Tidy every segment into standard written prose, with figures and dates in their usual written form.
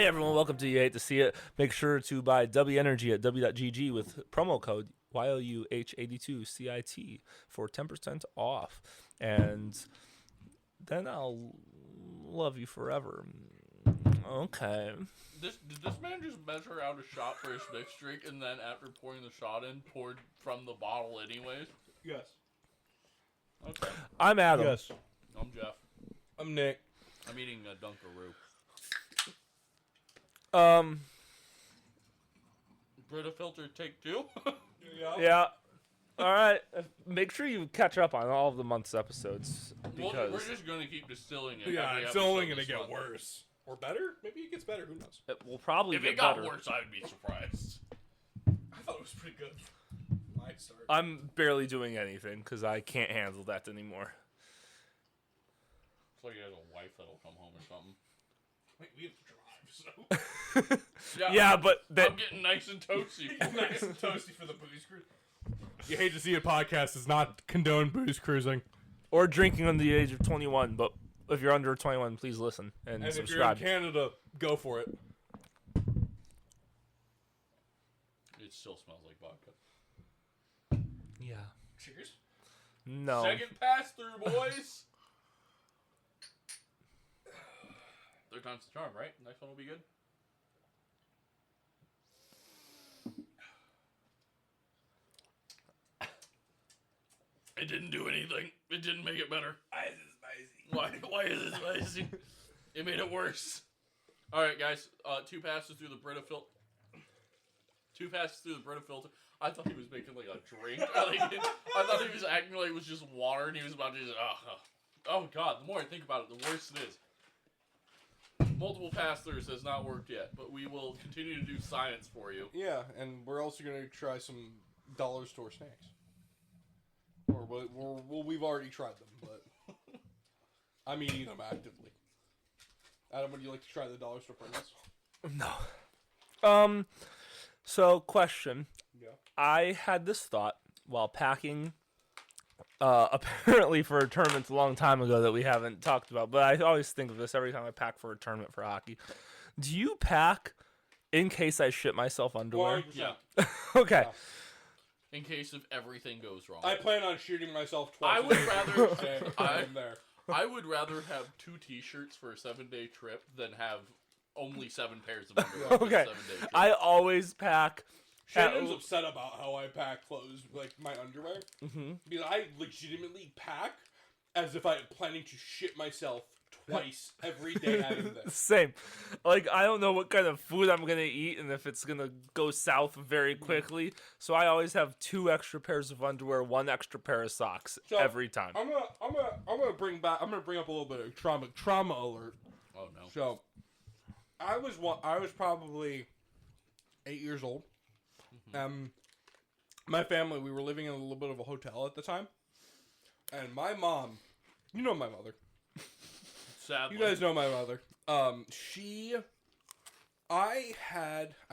Hey everyone, welcome to You Hate to See It. Make sure to buy W Energy at w.gg with promo code YOUH82CIT for 10% off. And then I'll love you forever. Okay. Did this man just measure out a shot for his mixed drink and then after pouring the shot in, poured from the bottle anyways? Yes. Okay. I'm Adam. Yes. I'm Jeff. I'm Nick. I'm eating a Dunkaroo. Brita filter take 2? Yeah. All right. Make sure you catch up on all of the month's episodes. Well, Because we're just going to keep distilling it. Yeah, every it's only episode gonna this get month. worse or better. Maybe it gets better. Who knows? it will probably If get it got better. worse, I would be surprised. I thought it was pretty good. My start. I'm barely doing anything because I can't handle that anymore. It's like he has a wife that'll come home or something. Wait, we have to drive, so Yeah, but I'm getting nice and toasty. nice and toasty for the booze cruise. You Hate to See It podcast does not condone booze cruising. or drinking under the age of 21, but if you're under 21, please listen and And if you're in subscribe. Canada, go for it. It still smells like vodka. Yeah. Cheers. No. Second pass through, boys. Third time's the charm, right? Next one will be good. It didn't do anything. It didn't make it better. Why is it spicy? Why is it spicy? It made it worse. All right, guys. 2 passes through the Brita filter. 2 passes through the Brita filter. I thought he was making like a drink. I thought he was acting like it was just water, and he was about to just. Oh God! The more I think about it, the worse it is. Multiple pass-throughs has not worked yet, but we will continue to do science for you. Yeah, and we're also gonna try some dollar store snacks. Or we've already tried them, but I'm eating them actively. Adam, would you like to try the dollar store Pringles? No. So, question. Yeah. I had this thought while packing, apparently for a tournament a long time ago that we haven't talked about, but I always think of this every time I pack for a tournament for hockey. Do you pack in case I shit myself underwear? 100%. Yeah, Okay. in case if everything goes wrong. I plan on shooting myself twice. I would a day. rather. I'm there. I would rather have 2 T-shirts for a 7-day trip than have only 7 pairs of underwear for Okay. a 7-day trip. I always pack. Shannon's upset about how I pack clothes, like my underwear, Mm-hmm. because I legitimately pack as if I'm planning to shit myself twice every day out of this. Same. Like, I don't know what kind of food I'm going to eat and if it's going to go south very quickly. So I always have 2 extra pairs of underwear, 1 extra pair of socks So, every time. I'm gonna bring up a little bit of trauma alert. Oh no. So, I was probably 8 years old. My family, we were living in a little bit of a hotel at the time, and my mom, you know my mother. Sadly. You guys know my mother. I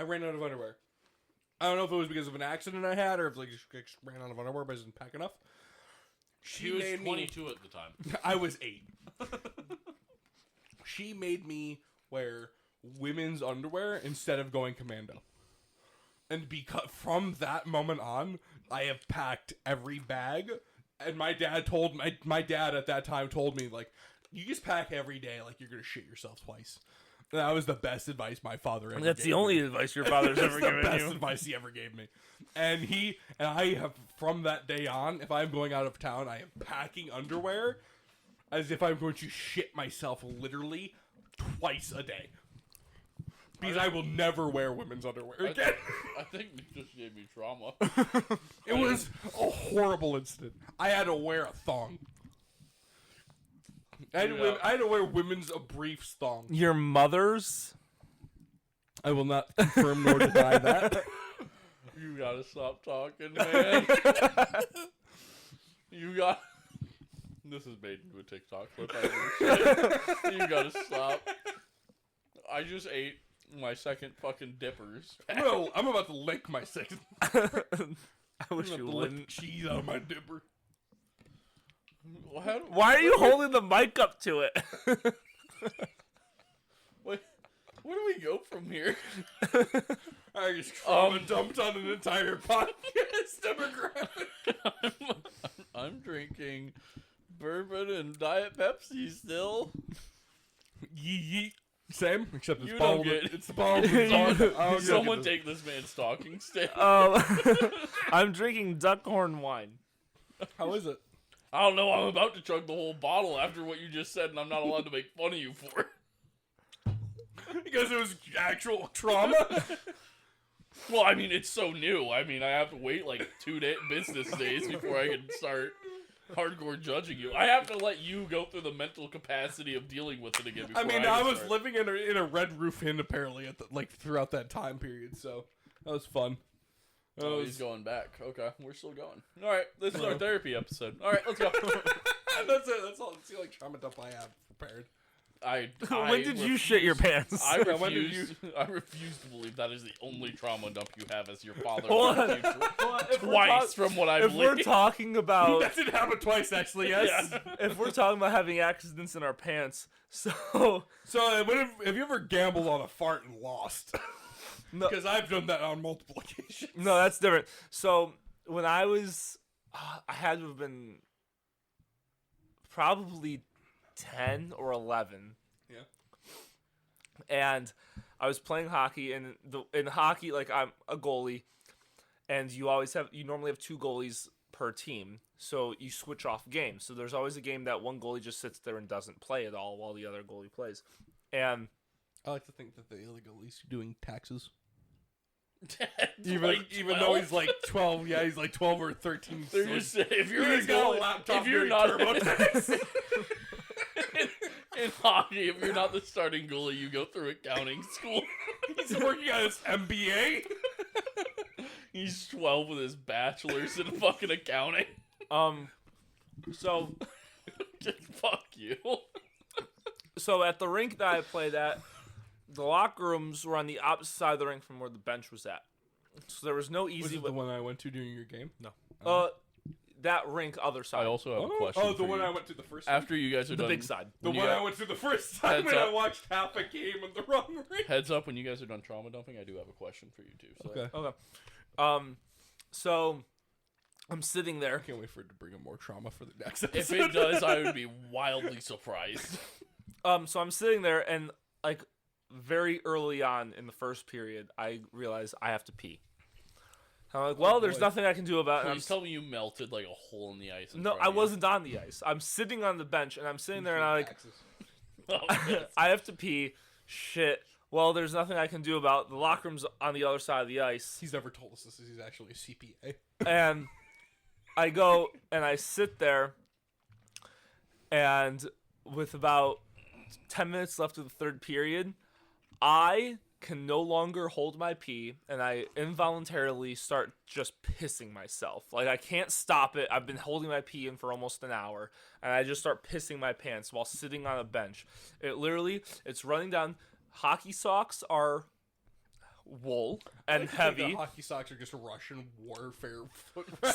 ran out of underwear. I don't know if it was because of an accident I had or if like I just ran out of underwear but I didn't pack enough. She was 22 at the time. I was 8. She made me wear women's underwear instead of going commando. And because from that moment on, I have packed every bag. And my dad my dad at that time told me, like, you just pack every day like you're gonna shit yourself twice. And that was the best advice my father ever gave me. That's the only advice your father's ever given That's the best you. advice he ever gave me. And I have, from that day on, if I'm going out of town, I am packing underwear as if I'm going to shit myself literally twice a day. Because I will never wear women's underwear again. I think you just gave me trauma. It was a horrible incident. I had to wear a thong. I had to wear women's briefs thong. Your mother's? I will not confirm nor deny that. You gotta stop talking, man. You got. This is made into a TikTok clip. You gotta stop. I just ate my second fucking dippers. Bro, I'm about to lick my second. I wish I'm you about to lick wouldn't. cheese out of my dipper. Why are you holding the mic up to it? Wait, Where do we go from here? I just trauma dumped on an entire podcast demographic. I'm drinking bourbon and Diet Pepsi still. Yeet. Same, except it's You bottled. don't get- It's bottled. Someone take this man's talking stick. I'm drinking Duckhorn wine. How is it? I don't know. I'm about to chug the whole bottle after what you just said, and I'm not allowed to make fun of you for it. Because it was actual trauma. Well, I mean, it's so new. I mean, I have to wait like 2 business days before I can start hardcore judging you. I have to let you go through the mental capacity of dealing with it again. Before I mean, I I can was start. living in a red roof inn apparently at throughout that time period, so that was fun. Oh, he's going back. Okay, we're still going. All right, this is our therapy episode. All right, let's go. That's it. That's all. That's the only trauma dump I have prepared. When did you shit your pants? I Yeah, when did refuse. I refuse to believe that is the only trauma dump you have as your father. Hold on. refused twice from what I've If we're learned. talking about That did happen twice, actually. Yes. if we're talking about having accidents in our pants, so So, have you ever gambled on a fart and lost? No. Because I've done that on multiple occasions. no, that's different. So when I was, I had to have been probably 10 or 11. Yeah. And I was playing hockey, and in hockey, like, I'm a goalie, and you normally have 2 goalies per team, so you switch off games. So there's always a game that one goalie just sits there and doesn't play at all while the other goalie plays. And I like to think that the illegal is doing taxes. Like Even 12? though he's like 12, yeah, he's like 12 or 13. They're just saying, if you're He's a got a goalie, laptop if you're doing not TurboTax. in hockey, if you're not the starting goalie, you go through accounting school. He's working on his MBA. He's 12 with his bachelor's in fucking accounting. so Just fuck you. So at the rink that I played at, the locker rooms were on the opposite side of the rink from where the bench was at. So there was no Was easy it the one I went to during your game? No. That rink, other side. I also have a question. Oh, the for one you. I went to the first time? After you guys are the done, big side. The when you one I got- went to the first time Heads when I up. watched half a game in the wrong rink. Heads up, when you guys are done trauma dumping, I do have a question for you too. So. Okay. Okay. So I'm sitting there. I can't wait for it to bring in more trauma for the next If episode. it does, I would be wildly surprised. So I'm sitting there, and like very early on in the first period, I realized I have to pee. I'm like, well, there's boy. nothing I can do about it. And Please tell me you melted like a hole in the ice. In no, front I of you. wasn't on the ice. I'm sitting on the bench, and I'm sitting there, and I'm like, Oh, yes. I have to pee. Shit. Well, there's nothing I can do about it. The locker room's on the other side of the ice. He's never told us this. He's actually a CPA. And I go and I sit there, and with about 10 minutes left of the third period, I can no longer hold my pee, and I involuntarily start just pissing myself. Like, I can't stop it. I've been holding my pee in for almost an hour, and I just start pissing my pants while sitting on a bench. It's running down. Hockey socks are wool and I think heavy. The hockey socks are just Russian warfare footrest.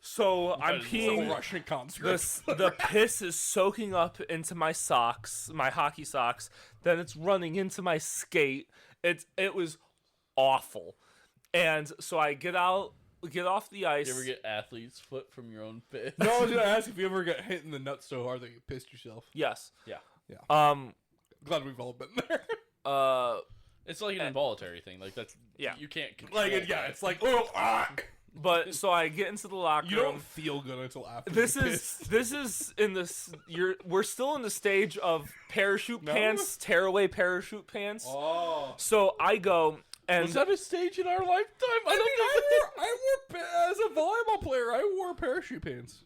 So I'm That is peeing. Russian conscripts. The piss is soaking up into my socks, my hockey socks. Then it's running into my skate. It was awful. And so I get off the ice. You ever get athlete's foot from your own piss? No, I was gonna ask if you ever got hit in the nuts so hard that you pissed yourself. Yes. Yeah. Glad we've all been there. It's like an involuntary thing. Like that's Yeah. You can't control Like, yeah, that. it's like, oh, ah. But so I get into the locker You room. don't feel good until after. This you is piss. in this. We're still in the stage of parachute No? pants, tearaway parachute pants. Oh. So I go and Was that a stage in our lifetime? I wore as a volleyball player. I wore parachute pants.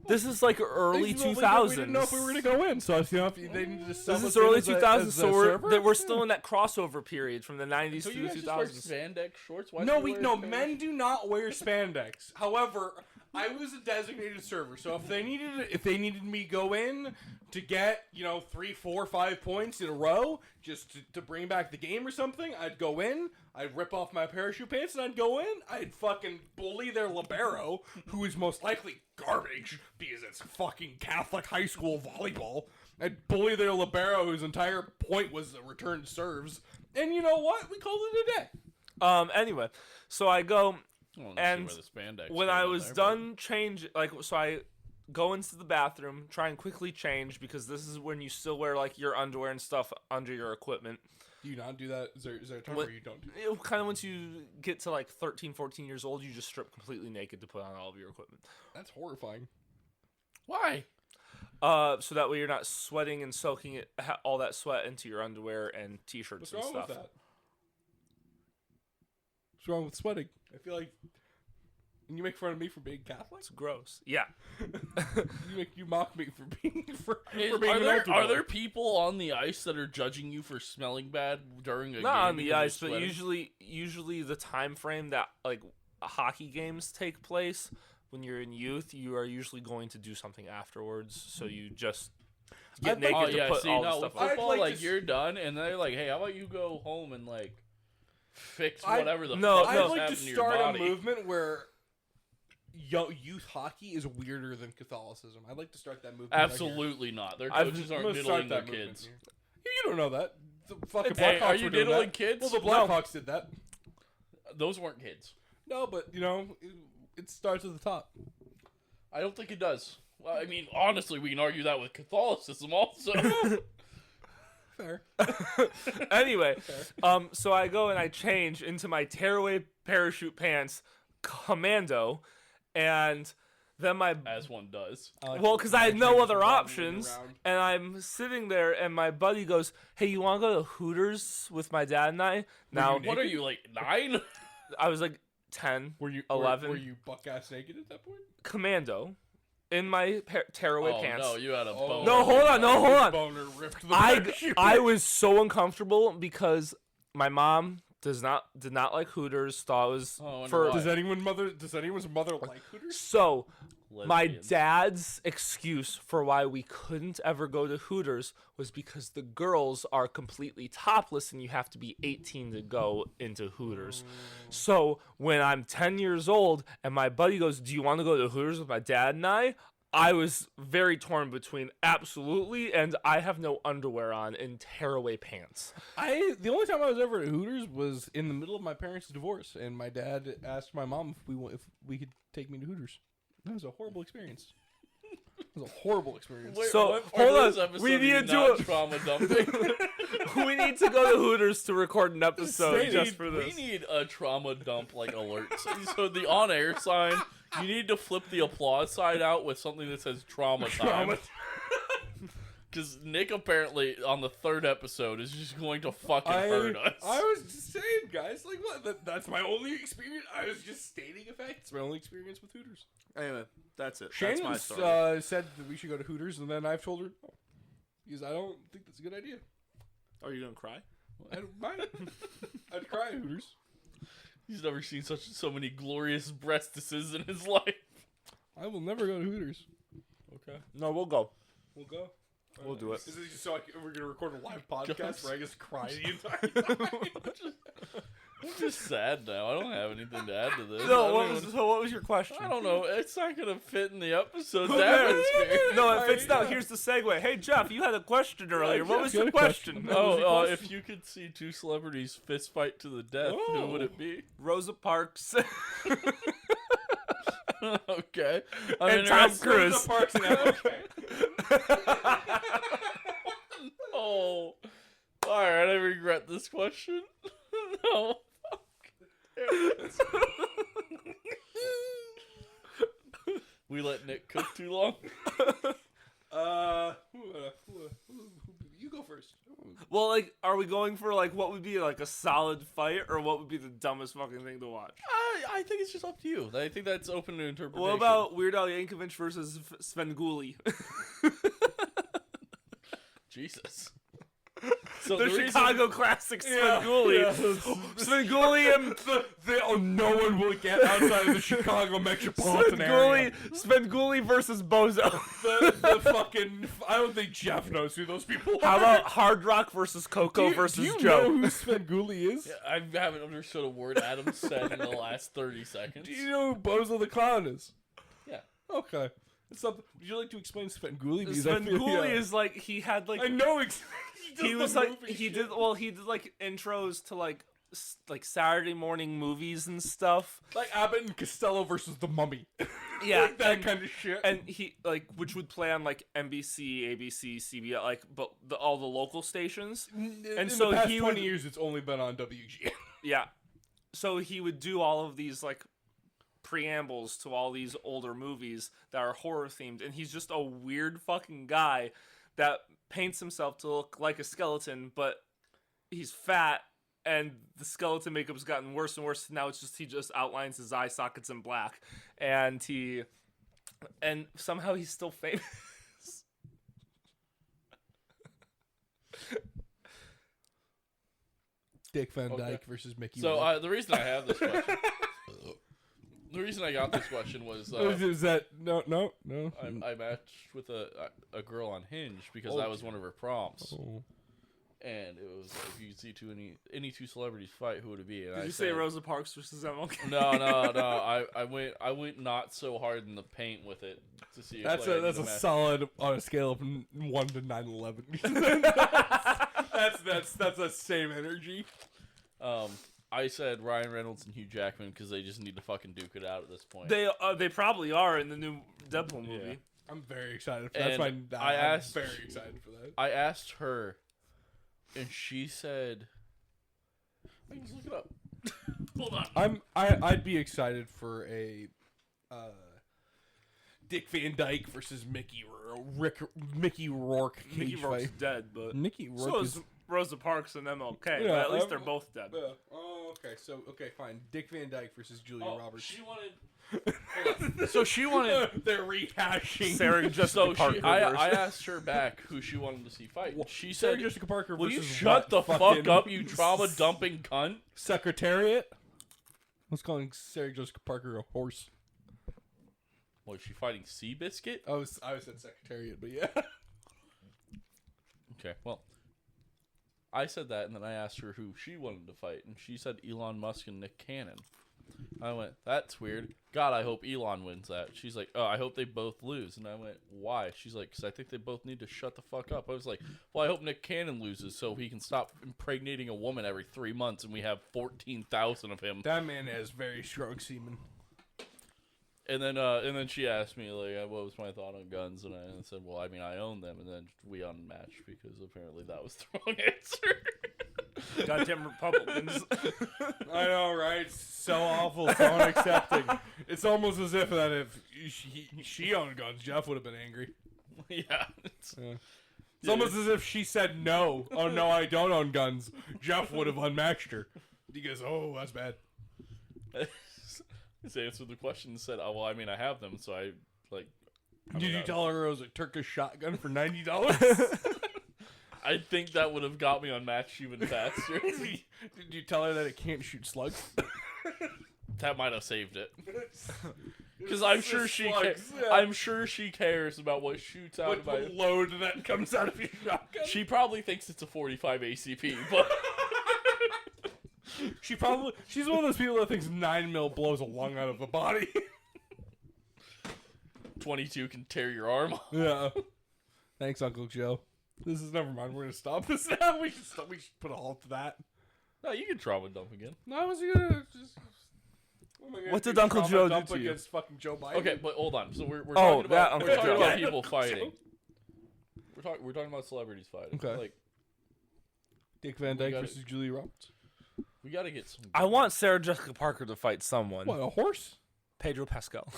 this is like early Well, 2000s. We didn't know if we were gonna go in, so if they needed to sell This us is in early as a- 2000s, as so a server? we're still in that crossover period from the 90s So to you the guys just wear 2000s. spandex shorts? Why No, do you wear no, spandex? men do not wear spandex. However, I was a designated server, so if they needed me go in to get 3, 4, 5 points in a row just to bring back the game or something, I'd go in, I'd rip off my parachute pants, and I'd go in, I'd fucking bully their libero, who is most likely garbage because it's fucking Catholic high school volleyball. I'd bully their libero, whose entire point was the return serves, and you know what? We called it a day. Anyway, so I go. Well, And see where the spandex when goes I in was there, done so I go into the bathroom, try and quickly change because this is when you still wear like your underwear and stuff under your equipment. Do you not do that? Is there a time where you don't do that? Kind of once you get to like 13, 14 years old, you just strip completely naked to put on all of your equipment. That's horrifying. Why? So that way you're not sweating and soaking all that sweat into your underwear and t-shirts What's and wrong stuff. with that? What's wrong with sweating? I feel like you make fun of me for being Catholic. It's gross. Yeah. you mock me for being Are there people on the ice that are judging you for smelling bad during a game? Not on the because ice, you're but sweating? usually the time frame that like hockey games take place when you're in youth, you are usually going to do something afterwards. So you just get naked to put all the stuff with on. football, like you're done, and they're like, "Hey, how about you go home and like fix whatever the no, fuck I'd is like to happening to your start a body?" movement where youth hockey is weirder than Catholicism. I'd like to start that movement. Absolutely not. Their coaches I'm aren't gonna start diddling their that movement kids. here. You don't know that. The fucking Hey, Blackhawks are you were doing diddling that. kids? Well, the Blackhawks did that. Those weren't kids. No, but it starts at the top. I don't think it does. Well, I mean, honestly, we can argue that with Catholicism also. Fair. Anyway, so I go and I change into my tearaway parachute pants commando, and then As one does. because I had no other options, and I'm sitting there, and my buddy goes, "Hey, you want to go to Hooters with my dad and I?" Now, What are you, like, 9? I was like 10, Were you 11. Were you buck ass naked at that point? commando, in my tearaway Oh, pants. no, you had a bone. No, hold on, no, hold on. Boner ripped the I parachute. was so uncomfortable because my mom did not like Hooters. Thought it was Oh, I wonder for why. Does anyone's mother like Hooters? so. My Lesbians. dad's excuse for why we couldn't ever go to Hooters was because the girls are completely topless and you have to be 18 to go into Hooters. So when I'm 10 years old and my buddy goes, "Do you want to go to Hooters with my dad and I was very torn between absolutely and I have no underwear on in tearaway pants. The only time I was ever at Hooters was in the middle of my parents' divorce, and my dad asked my mom if we could take me to Hooters. That was a horrible experience. It was a horrible experience. Wait, So, what part hold of on. this episode We are need you to do not a- trauma dumping. We need to go to Hooters to record an episode We just need- for We this. need a trauma dump like alert. So the on-air sign, you need to flip the applause sign out with something that says trauma time. Because Nick apparently on the 3rd episode is just going to fucking hurt us. I was just saying, guys, like what? That's my only experience. I was just stating a fact. It's my only experience with Hooters. Anyway, that's it. Shannon that's my story. said that we should go to Hooters, and then I've told her, no, because I don't think that's a good idea. Are you gonna cry? I don't mind. I'd cry at Hooters. He's never seen so many glorious breastises in his life. I will never go to Hooters. Okay. No, we'll go. We'll go. We'll do it. Is it just so we're gonna record a live podcast Guys. where I just cry the entire time? I'm just sad now. I don't have anything to add to this. No, I what was your question? don't know. It's not gonna fit in the episode. Who That cares? atmosphere. No, if it's not, Yeah. here's the segue. Hey, Jeff, you had a question earlier. What Jeff, was you your had a question. question? What was your Oh, question? if you could see two celebrities fist fight to the death, who would it be? Rosa Parks. Okay. And Tom interested. Cruise. Rosa Parks and Apple. Oh. Alright, I regret this question. No. We let Nick cook too long. You go first. Well, like, are we going for, like, what would be, like, a solid fight, or what would be the dumbest fucking thing to watch? I think it's just up to you. I think that's open to interpretation. What about Weird Al Yankovic versus Sven Gulli? Jesus? So the Chicago classic Svengoolie. Svengoolie and no one will get outside of the Chicago metropolitan area. Svengoolie versus Bozo. The fucking. I don't think Jeff knows who those people are. How about Hard Rock versus Coco versus do you Joe? know who Svengoolie is? I haven't understood a word Adam said in the last 30 seconds. Do you know who Bozo the Clown is? Yeah. Okay. It's something. Would you like to explain Svengoolie? Because I feel- Svengoolie is like he had like I know. he was like he did like intros to like Saturday morning movies and stuff. like Abbott and Costello versus the Mummy. Yeah, like that kind of shit. And he like which would play on like NBC, ABC, CBS, like but all the local stations. And so the past he 20 would- years, it's only been on WGN. Yeah, so he would do all of these like preambles to all these older movies that are horror themed, and he's just a weird fucking guy that paints himself to look like a skeleton, but he's fat, and the skeleton makeup's gotten worse and worse. Now he just outlines his eye sockets in black, and somehow he's still famous. Dick Van Okay. Dyke versus Mickey. So the reason I have this question, the reason I got this question was is that no? I matched with a girl on Hinge because Oh. that was one of her prompts, Oh. and it was if you could see any two celebrities fight, who would it be? And Did I you say said, Rosa Parks versus MLK? No. I went not so hard in the paint with it to see. If, That's like, I that's need a match. solid on a scale of 1 to 9/11. that's the same energy. I said Ryan Reynolds and Hugh Jackman because they just need to fucking duke it out at this point. They probably are in the new Deadpool movie. Yeah. I'm very excited for that. And That's I I'm very excited for that. I asked her, and she said, "I can just look it up." Hold on. I'd be excited for a Dick Van Dyke versus Mickey Rourke cage Mickey Rourke's fight. dead, but Mickey Rourke so is is Rosa Parks and MLK. Yeah, but at least they're both dead. Oh, okay. So fine. Dick Van Dyke versus Julia Roberts. She wanted. So she wanted. They're rehashing. Sarah Jessica So Parker. I asked her back who she wanted to see fight. She Sarah said, Jessica Parker "Will you versus shut the what? fuck Fucking up, you trauma dumping cunt?" Secretariat. I was calling Sarah Jessica Parker a horse. Was she fighting Seabiscuit? I said Secretariat, but yeah. Okay, well, I said that, and then I asked her who she wanted to fight, and she said Elon Musk and Nick Cannon. I went, that's weird. God, I hope Elon wins that. She's like, oh, I hope they both lose. And I went, why? She's like, because I think they both need to shut the fuck up. I was like, well, I hope Nick Cannon loses so he can stop impregnating a woman every 3 months and we have 14,000 of him. That man has very strong semen. And then she asked me, like, what was my thought on guns? And I said, well, I mean, I own them. And then we unmatched because apparently that was the wrong answer. Goddamn Republicans. I know, right? So awful, so unaccepting. It's almost as if that if she owned guns, Jeff would have been angry. Yeah. It's almost as if she said no. Oh no, I don't own guns. Jeff would have unmatched her. He goes, oh, that's bad. His answered the question and said, oh, well, I mean, I have them, so I, like... Did you tell her it was a Turkish shotgun for $90? I think that would have got me unmatched even faster. Did you tell her that it can't shoot slugs? That might have saved it. Because I'm sure I'm sure she cares about what shoots out of my... the load that comes out of your shotgun. She probably thinks it's a 45 ACP, but... She's one of those people that thinks 9mm blows a lung out of a body. 22 can tear your arm off. Yeah. Thanks, Uncle Joe. This is never mind. We're gonna stop this now. We should put a halt to that. No, you can trauma dump again. No, I was gonna just. What did Uncle Joe do to you? Against fucking Joe Biden. Okay, but hold on. So we're Oh, talking that about Uncle we're talking Joe. about Yeah, people Uncle fighting. We're talking about celebrities fighting. Okay. Like Dick Van Dyke gotta- versus Julia Roberts. we got to get some. I want Sarah Jessica Parker to fight someone. What, a horse? Pedro Pascal.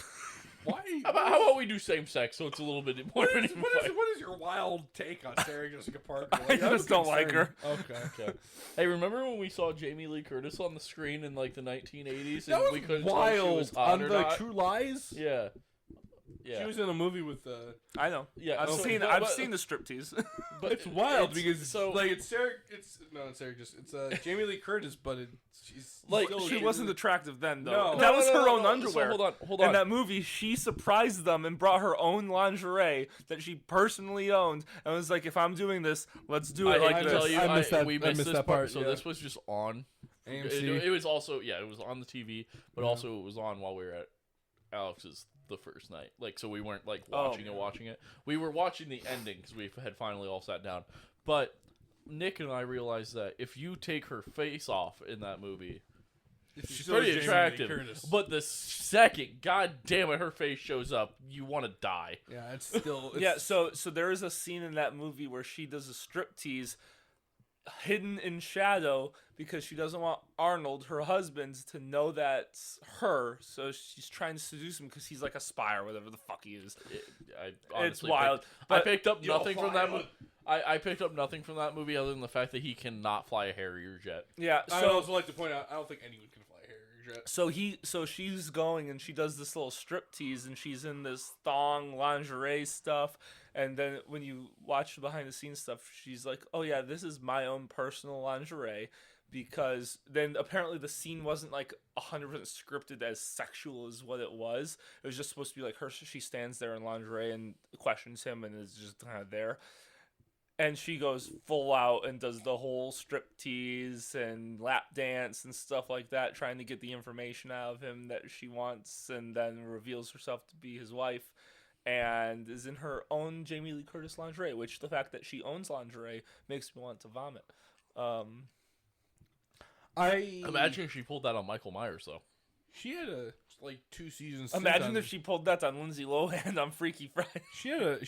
Why? How about we do same sex so it's a little bit more What of an is, even what, is, fight? what is your wild take on Sarah Jessica Parker? I just don't like her. Okay. Okay. Hey, remember when we saw Jamie Lee Curtis on the screen in like the 1980s That and we was couldn't tell if she wild was hot on or the not? True Lies. Yeah. Yeah. She was in a movie with I know. Yeah, I've so- seen but- I've but- seen the striptease. But it's wild it's- because so- like it's Sarah. It's Sarah. It's Jamie Lee Curtis, but she's Like, still She wasn't attractive then, though. No. That was her own So underwear. hold In on. that movie, she surprised them and brought her own lingerie that she personally owned, and was like, "If I'm doing this, let's do it I like hate to this." tell you, I missed that- we I missed missed this that part. part, So yeah. this was just on. AMC. It was also it was on the TV, but Yeah. also it was on while we were at Alex's the first night. Like, so we weren't like Oh. watching it. We were watching the ending because we had finally all sat down. But Nick and I realized that if you take her face off in that movie, she's still pretty Jamie Lee attractive. Curtis. But the second, god damn it, her face shows up, you want to die. Yeah, it's still. It's, Yeah, so there is a scene in that movie where she does a striptease hidden in shadow because she doesn't want Arnold, her husband, to know that's her. So she's trying to seduce him because he's like a spy or whatever the fuck he is. I It's honestly wild. I But picked up You'll nothing from fly that movie. I picked up nothing from that movie other than the fact that he cannot fly a Harrier jet. yeah, I so also like to point out, I don't think anyone can fly a Harrier jet. so she's going and she does this little striptease and she's in this thong lingerie stuff, and then when you watch the behind the scenes stuff, she's like, "Oh yeah, this is my own personal lingerie." Because then apparently the scene wasn't like 100% scripted as sexual as what it was. It was just supposed to be like her. She stands there in lingerie and questions him and is just kind of there. And she goes full out and does the whole striptease and lap dance and stuff like that, trying to get the information out of him that she wants, and then reveals herself to be his wife, and is in her own Jamie Lee Curtis lingerie, which the fact that she owns lingerie makes me want to vomit. I Imagine if she pulled that on Michael Myers, though. she had a like 2 seasons. Imagine if she pulled that on Lindsay Lohan on Freaky Friday. she had a 2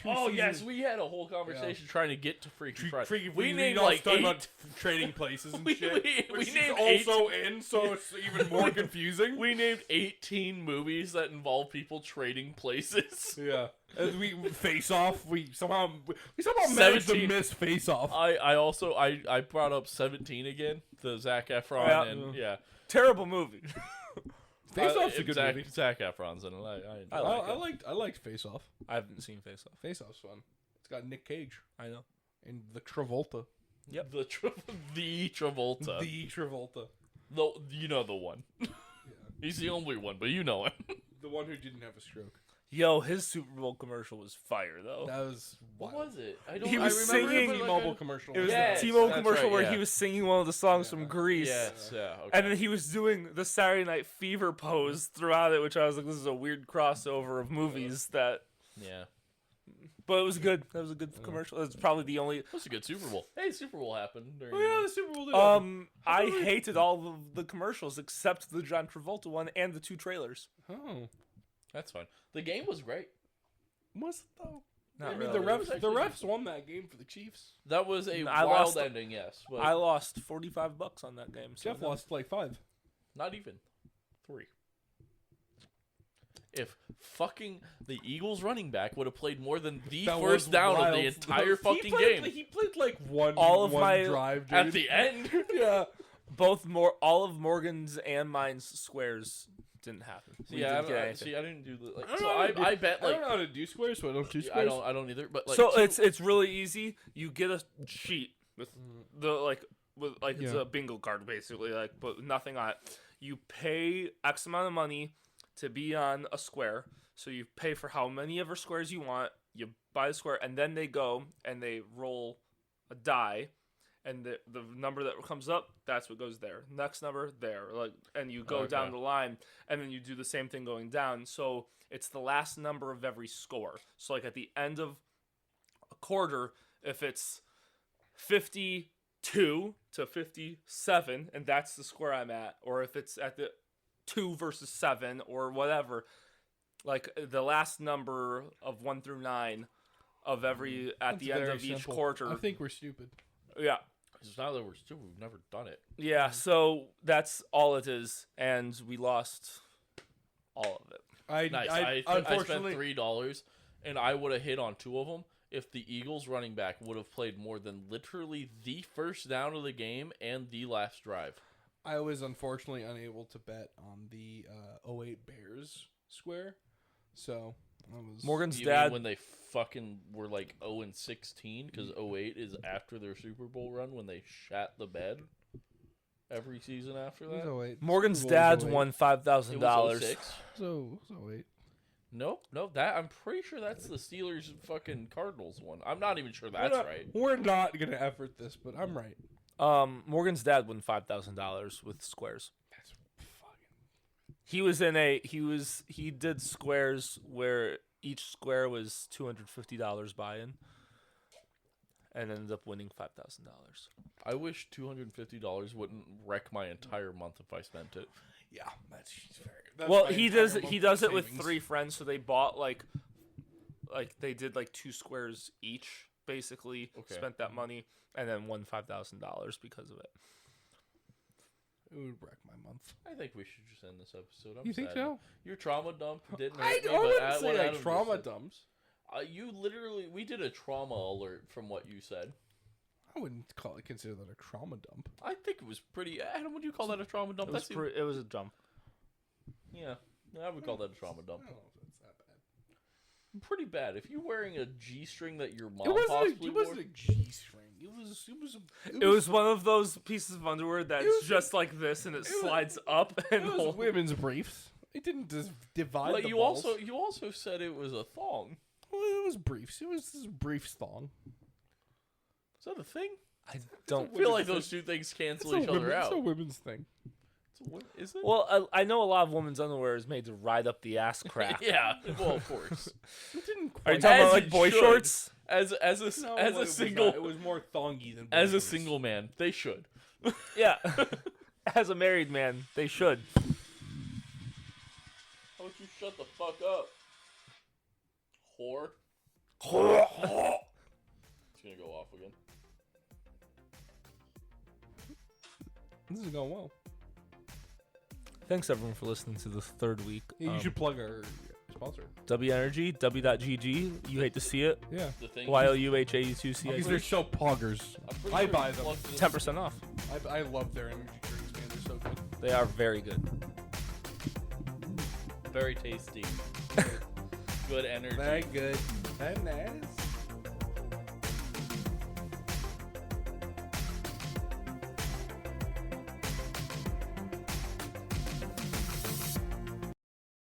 Oh seasons. yes, we had a whole conversation trying to get to Freaky Friday. Freaky we Friday. named all like talking 8. about trading places and We- shit. we which she's named also in, so it's even more confusing. We named 18 movies that involve people trading places. Yeah, and we Face Off. We somehow managed to 17. miss Face Off. I also brought up 17 again, the Zac Efron Yeah. and yeah. Terrible movie. Face Off's a good Zac, movie. Zac Efron's in it. I like it. I liked Face Off. I haven't seen Face Off. Face Off's fun. It's got Nick Cage I know. and the Travolta. Yep. The Travolta. The Travolta. You know the one. He's the only one, but you know him. The one who didn't have a stroke. Yo, his Super Bowl commercial was fire though. That was What wild. was it? He was I remember singing- the T-Mobile commercial. It was Yes, the T-Mobile that's commercial right, where yeah. he was singing one of the songs from Yeah. Grease. Yes, yeah. Okay. And then he was doing the Saturday Night Fever pose throughout it, which I was like, this is a weird crossover of movies that. yeah. But it was good. That was a good commercial. It's probably the only. It was a good Super Bowl. Hey, Super Bowl happened during. Oh yeah, the Super Bowl. Did happen. I hated all of the commercials except the John Travolta one and the 2 trailers. Oh, That's fine. The game was great. was it though? Not I mean, really. It was the actually- refs won that game for the Chiefs. That was a I wild lost- ending, yes. But I lost $45 on that game. So Jeff no. lost like 5. not even 3. If fucking the Eagles running back would have played more than the That first was down of wild. the entire He fucking played, game. He played like one All of one my- drive dude. At the end, yeah. All of Morgan's and mine's squares didn't happen. We didn't get anything. I didn't do the like. I don't So know how to do- I bet I like don't know how to do squares, so I don't do I squares. don't either. But like So two- it's really easy. You get a sheet with it's Yeah. a bingo card basically, like, but nothing on it. You pay X amount of money to be on a square. So you pay for how many ever squares you want. You buy the square, and then they go and they roll a die, and the number that comes up, that's what goes there. Next number there, like, and you go down Okay. the line, and then you do the same thing going down. So it's the last number of every score. So like at the end of a quarter, if it's 52 to 57, and that's the square I'm at, or if it's at the 2 versus 7 or whatever, like the last number of 1 through 9 of every at That's the end very of each simple. quarter. I think we're stupid. Yeah. It's not that we've never done it. Yeah, so that's all it is, and we lost all of it. Nice. I spent $3, and I would have hit on 2 of them if the Eagles running back would have played more than literally the first down of the game and the last drive. I was unfortunately unable to bet on the 08 Bears square, so Morgan's You mean dad. when they fucking were like 0-16 because 08 is after their Super Bowl run when they shat the bed every season after that. Morgan's dad's won It $5,000. was 06. So wait. Nope, that I'm pretty sure that's the Steelers fucking Cardinals one. I'm not even sure that's right. We're not gonna effort this, but I'm right. Morgan's dad won $5,000 with squares. That's fucking. He did squares where each square was $250 buy-in, and ended up winning $5,000. I wish $250 wouldn't wreck my entire month if I spent it. Yeah, that's fair. Well, he does it with 3 friends, so they bought like they did like 2 squares each, basically. Okay. Spent that money and then won $5,000 because of it. It would wreck my month. I think we should just end this episode. I'm You think sad. so? Your trauma dump didn't I hurt me, wouldn't but say what like Adam trauma just said- dumps. we did a trauma alert from what you said. I wouldn't consider that a trauma dump. I think it was pretty. Adam, would you call that a trauma dump? It was a jump. Yeah, I would call that a trauma I dump. don't know if it's that bad. Pretty bad. If you're wearing a G-string that your mom It wasn't possibly a G-string. It was one of those pieces of underwear that's just like this, and it slides up and It was hold. women's briefs. It didn't just divide. But the you balls. also said it was a thong. Well, it was briefs. It was this briefs thong. Is that a thing? I don't I feel like those two things cancel each other It's out. a women's thing. Is it? Well, I know a lot of women's underwear is made to ride up the ass crack. Yeah. Well, of course. It didn't Are you quite. talking As about like it boy should. shorts? As a No, as it a was single not. It was more thongy than. as a briefs. single man, they should. Yeah. As a married man, they should. How about you shut the fuck up, whore? It's gonna go off again. This is going well. Thanks everyone for listening to the 3rd week. You should plug our sponsor. W Energy, W.GG. You hate to see it. Yeah. The thing. YLUHAE2CIC. These are so poggers. I'm pretty I sure buy it's them. plugged in. 10% off. I love their energy drinks, man. They're so good. They are very good. Very tasty. Good energy. Very good. Very nice.